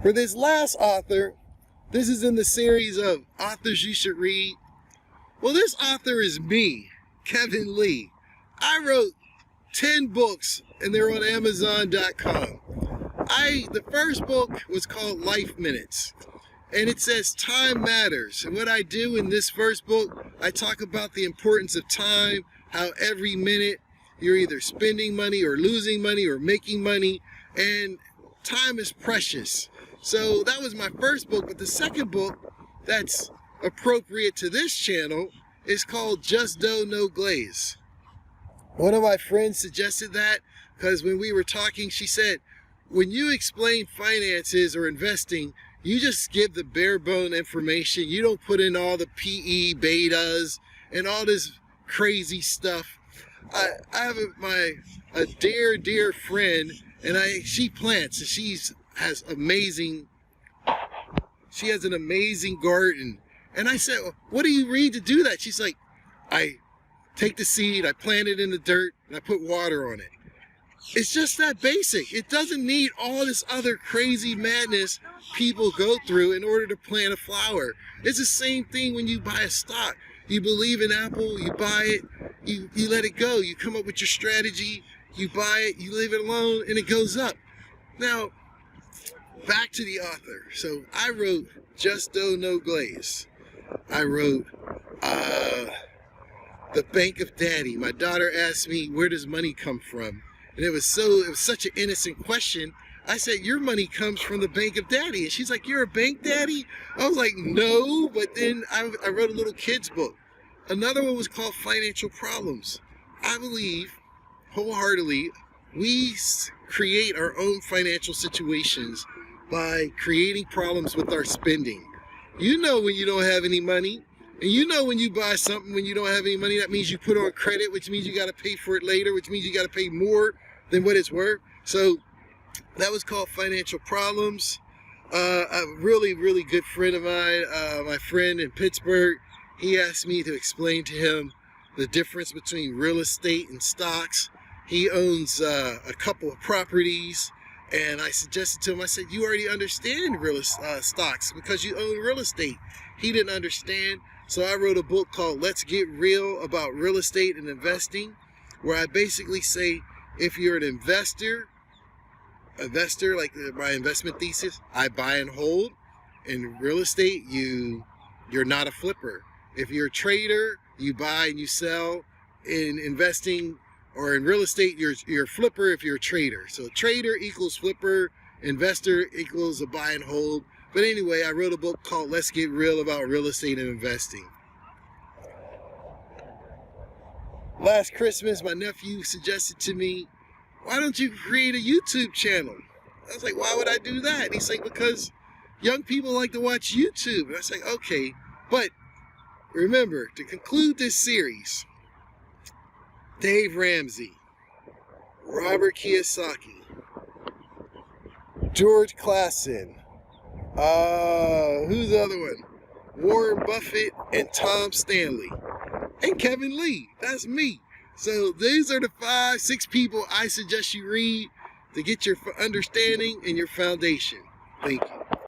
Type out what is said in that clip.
For this last author, this is in the series of authors you should read. Well, this author is me, Kevin Lee. I wrote 10 books and they're on Amazon.com. The first book was called Life Minutes, and it says time matters. And what I do in this first book, I talk about the importance of time, how every minute you're either spending money or losing money or making money, and time is precious. So that was my first book, but the second book that's appropriate to this channel is called Just Dough No Glaze. One of my friends suggested that because when we were talking, she said, when you explain finances or investing, you just give the bare bone information. You don't put in all the PE, betas, and all this crazy stuff. I have a dear friend, and she plants, and she has an amazing garden. And I said, well, what do you read to do that? She's like, I take the seed, I plant it in the dirt, and I put water on it. It's just that basic. It doesn't need all this other crazy madness people go through in order to plant a flower. It's the same thing when you buy a stock. You believe in Apple, you buy it, you let it go. You come up with your strategy, you buy it, you leave it alone, and it goes up. Now, back to the author. So I wrote Just Dough No Glaze. I wrote The Bank of Daddy. My daughter asked me, where does money come from? And it was such an innocent question. I said, your money comes from the Bank of Daddy. And she's like, you're a bank daddy? I was like, no. But then I wrote a little kid's book. Another one was called Financial Problems. I believe wholeheartedly we create our own financial situations by creating problems with our spending. You know when you don't have any money, and you know when you buy something when you don't have any money, that means you put on credit, which means you got to pay for it later, which means you got to pay more than what it's worth. So that was called Financial Problems. A really good friend of mine, my friend in Pittsburgh, he asked me to explain to him the difference between real estate and stocks. He owns a couple of properties, and I suggested to him, I said, you already understand stocks because you own real estate. He didn't understand, so I wrote a book called Let's Get Real about real estate and investing, where I basically say, if you're an investor, like my investment thesis, I buy and hold. In real estate, you're not a flipper. If you're a trader, you buy and you sell. In investing or in real estate, you're a flipper if you're a trader. So trader equals flipper, investor equals a buy and hold. But anyway, I wrote a book called Let's Get Real about real estate and investing. Last Christmas, my nephew suggested to me, why don't you create a YouTube channel? I was like, why would I do that? And he's like, because young people like to watch YouTube. And I was like, okay, but remember, to conclude this series, Dave Ramsey, Robert Kiyosaki, George Clason, who's the other one? Warren Buffett and Tom Stanley. And Kevin Lee. That's me. So these are the 5-6 people I suggest you read to get your understanding and your foundation. Thank you.